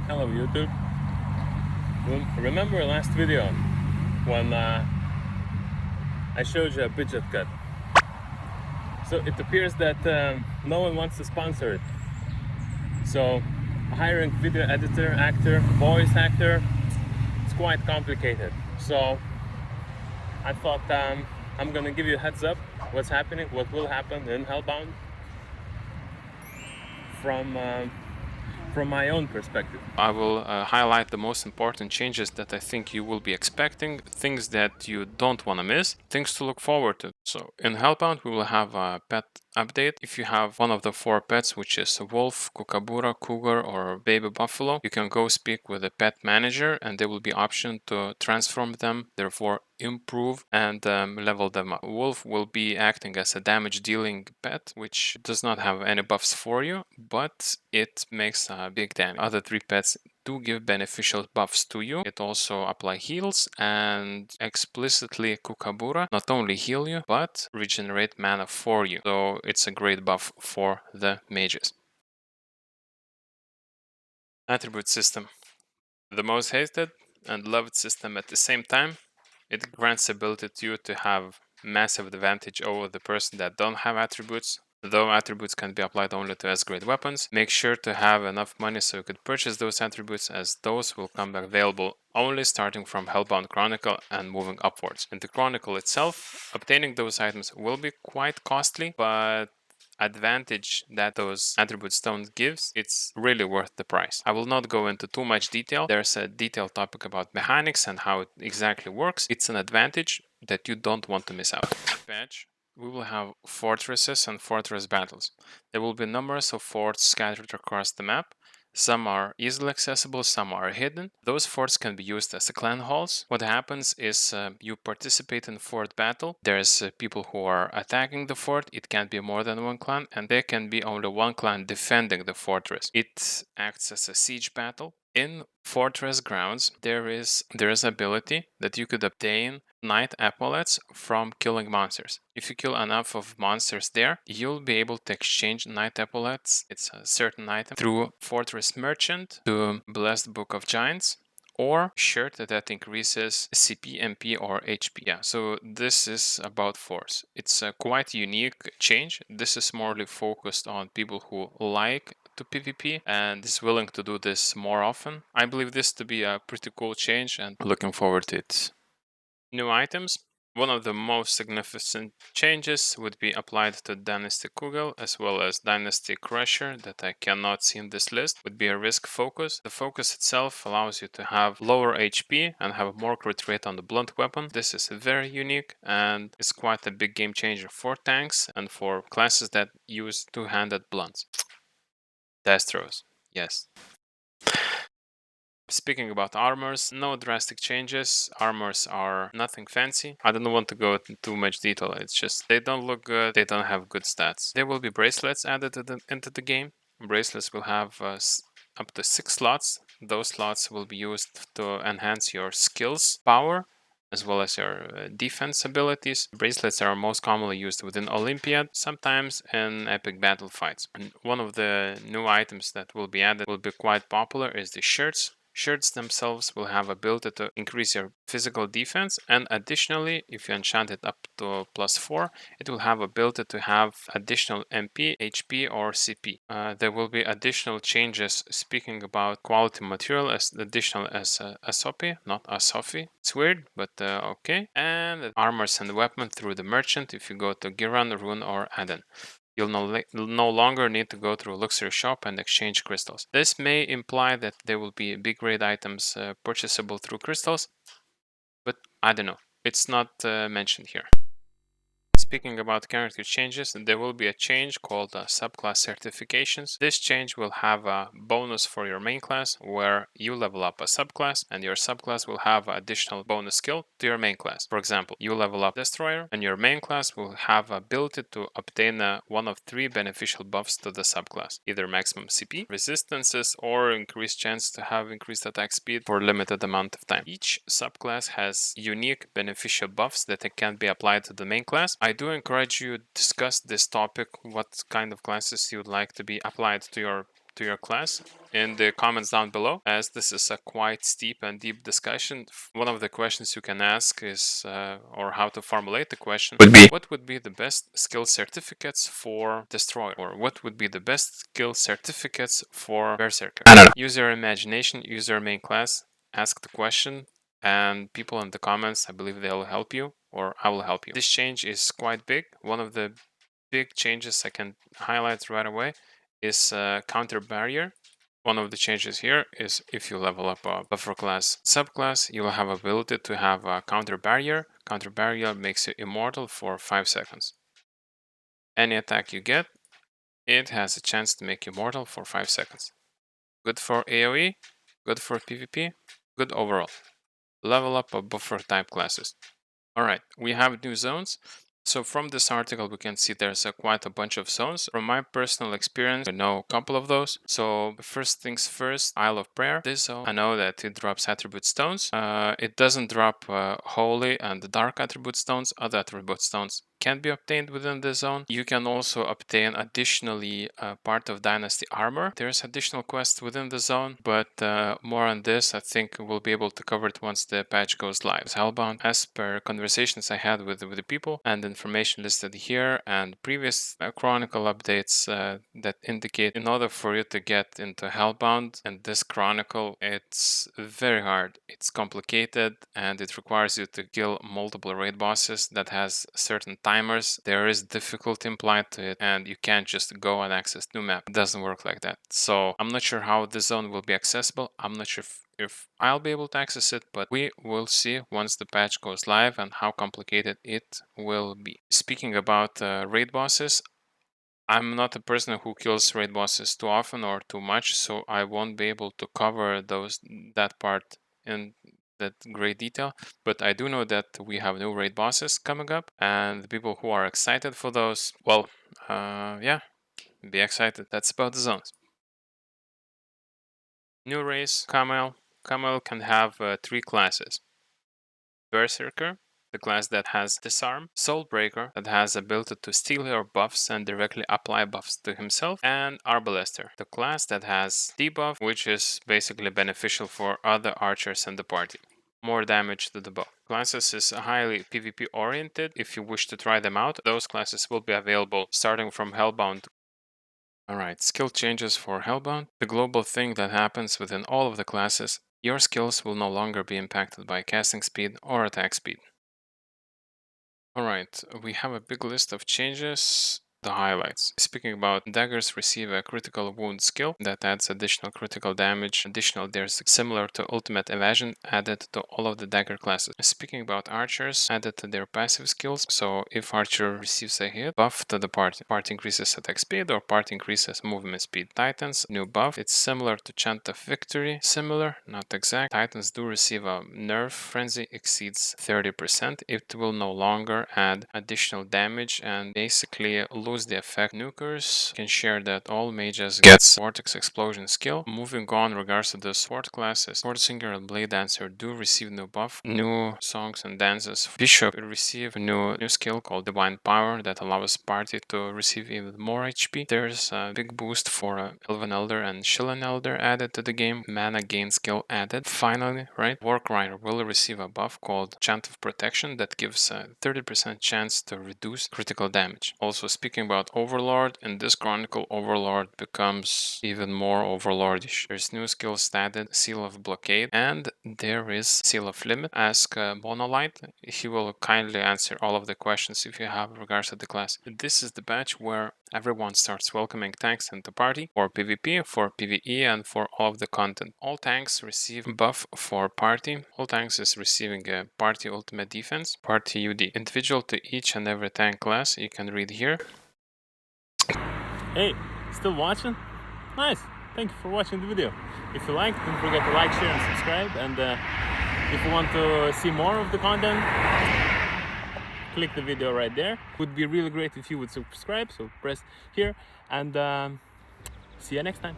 Hello YouTube. Remember last video when I showed you a budget cut? So it appears that no one wants to sponsor it. So hiring video editor, actor, voice actor, it's quite complicated. So I thought I'm gonna give you a heads up what's happening, what will happen in Hellbound from my own perspective. I will highlight the most important changes that I think you will be expecting, things that you don't want to miss, things to look forward to. So in Hellbound we will have a pet update. If you have one of the 4 pets, which is a wolf, kookaburra, cougar or baby buffalo, you can go speak with the pet manager and there will be option to transform them, therefore improve and level them up. Wolf will be acting as a damage dealing pet, which does not have any buffs for you, but it makes big damage. Other 3 pets do give beneficial buffs to you. It also apply heals, and explicitly kookaburra not only heal you but regenerate mana for you, so it's a great buff for the mages. Attribute system. The most hated and loved system at the same time. It grants ability to you to have massive advantage over the person that don't have attributes. Though attributes can be applied only to S-grade weapons, make sure to have enough money so you could purchase those attributes, as those will come available only starting from Hellbound Chronicle and moving upwards. In the Chronicle itself, obtaining those items will be quite costly, but advantage that those attribute stones gives, it's really worth the price. I will not go into too much detail. There's a detailed topic about mechanics and how it exactly works. It's an advantage that you don't want to miss out. Patch. We will have fortresses and fortress battles. There will be numerous of forts scattered across the map. Some are easily accessible, some are hidden. Those forts can be used as clan halls. What happens is you participate in fort battle. There's people who are attacking the fort. It can be more than one clan, and there can be only one clan defending the fortress. It acts as a siege battle. In fortress grounds, there is ability that you could obtain knight epaulets from killing monsters. If you kill enough of monsters there, you'll be able to exchange knight epaulets, it's a certain item, through fortress merchant to blessed book of giants, or shirt that increases CP, MP, or HP. Yeah, so this is about force. It's a quite unique change. This is morely focused on people who like to PvP and is willing to do this more often. I believe this to be a pretty cool change and looking forward to it. New items. One of the most significant changes would be applied to Dynasty Kugel as well as Dynasty Crusher that I cannot see in this list, would be a risk focus. The focus itself allows you to have lower HP and have more crit rate on the blunt weapon. This is very unique and is quite a big game changer for tanks and for classes that use two-handed blunts. Test throws, yes. Speaking about armors, no drastic changes. Armors are nothing fancy. I don't want to go into too much detail. It's just they don't look good. They don't have good stats. There will be bracelets added into the game. Bracelets will have up to 6 slots. Those slots will be used to enhance your skills, power, as well as your defense abilities. Bracelets are most commonly used within Olympiad, sometimes in epic battle fights. And one of the new items that will be added will be quite popular is the shirts. Shirts themselves will have ability to increase your physical defense, and additionally, if you enchant it up to +4, it will have ability to have additional MP, HP, or CP. There will be additional changes speaking about quality material as additional as Asopi, not Asofi. It's weird, but okay. And armors and weapons through the merchant if you go to Giran, Rune, or Aden. You'll no longer need to go through a luxury shop and exchange crystals. This may imply that there will be big grade items purchasable through crystals, but I don't know. It's not mentioned here. Speaking about character changes, there will be a change called subclass certifications. This change will have a bonus for your main class where you level up a subclass and your subclass will have additional bonus skill to your main class. For example, you level up Destroyer and your main class will have ability to obtain one of 3 beneficial buffs to the subclass, either maximum CP, resistances, or increased chance to have increased attack speed for a limited amount of time. Each subclass has unique beneficial buffs that can be applied to the main class. I do encourage you to discuss this topic, what kind of classes you would like to be applied to your class. in the comments down below, as this is a quite steep and deep discussion. One of the questions you can ask is, or how to formulate the question would be, what would be the best skill certificates for Destroyer? Or what would be the best skill certificates for Berserker? I don't know. Use your imagination, use your main class, ask the question, and people in the comments, I believe they'll help you, or I will help you. This change is quite big. One of the big changes I can highlight right away is counter barrier. One of the changes here is if you level up a buffer class subclass, you will have ability to have a counter barrier. Counter barrier makes you immortal for 5 seconds. Any attack you get, it has a chance to make you immortal for 5 seconds. Good for AoE, good for PvP, good overall. Level up a buffer type classes. Alright, we have new zones. So from this article, we can see there's quite a bunch of zones. From my personal experience, I know a couple of those. So first things first, Isle of Prayer. This zone, I know that it drops attribute stones. It doesn't drop holy and dark attribute stones. Other attribute stones can be obtained within the zone. You can also obtain additionally part of Dynasty armor. There's additional quests within the zone, but more on this I think we'll be able to cover it once the patch goes live. Hellbound, as per conversations I had with the people and information listed here and previous chronicle updates that indicate in order for you to get into Hellbound and this chronicle, it's very hard. It's complicated and it requires you to kill multiple raid bosses that has certain timers. There is difficulty implied to it and you can't just go and access new map. It doesn't work like that. So I'm not sure how this zone will be accessible. I'm not sure if I'll be able to access it, but we will see once the patch goes live and how complicated it will be. Speaking about raid bosses, I'm not a person who kills raid bosses too often or too much, so I won't be able to cover that part in that great detail, but I do know that we have new raid bosses coming up, and the people who are excited for those, well, yeah, be excited. That's about the zones. New race, Kamael. Kamael can have 3 classes. Berserker, the class that has Disarm, Soulbreaker, that has ability to steal your buffs and directly apply buffs to himself, and Arbalaster, the class that has debuff, which is basically beneficial for other archers in the party. More damage to the bow. Classes is highly PvP oriented. If you wish to try them out, those classes will be available starting from Hellbound. Alright, skill changes for Hellbound. The global thing that happens within all of the classes, your skills will no longer be impacted by casting speed or attack speed. Alright, we have a big list of changes. The highlights. Speaking about daggers, receive a critical wound skill that adds additional critical damage. Additional, there's similar to ultimate evasion added to all of the dagger classes. Speaking about archers, added to their passive skills. So if archer receives a hit, buff to the party. Part increases attack speed or part increases movement speed. Titans, new buff. It's similar to Chant of Victory. Similar, not exact. Titans do receive a nerf. Frenzy exceeds 30%. It will no longer add additional damage and basically lose the effect. Nukers can share that all mages gets Vortex Explosion skill. Moving on regards to the sword classes, Sword Singer and Blade Dancer do receive new buff, new songs and dances. Bishop receive a new skill called Divine Power that allows party to receive even more HP. There's a big boost for Elven Elder and Shillen Elder added to the game. Mana gain skill added. Finally, right, Warcry will receive a buff called Chant of Protection that gives a 30% chance to reduce critical damage. Also, speaking about Overlord, in this chronicle, Overlord becomes even more Overlordish. There's new skills added, Seal of Blockade, and there is Seal of Limit. Ask Monolite, he will kindly answer all of the questions if you have regards to the class. This is the batch where everyone starts welcoming tanks into party for PvP, for PvE, and for all of the content. All tanks receive buff for party. All tanks is receiving a party ultimate defense, party UD. Individual to each and every tank class, you can read here. Hey, still watching? Nice! Thank you for watching the video. If you liked, don't forget to like, share and subscribe. And if you want to see more of the content, click the video right there. It would be really great if you would subscribe, so press here. And see you next time.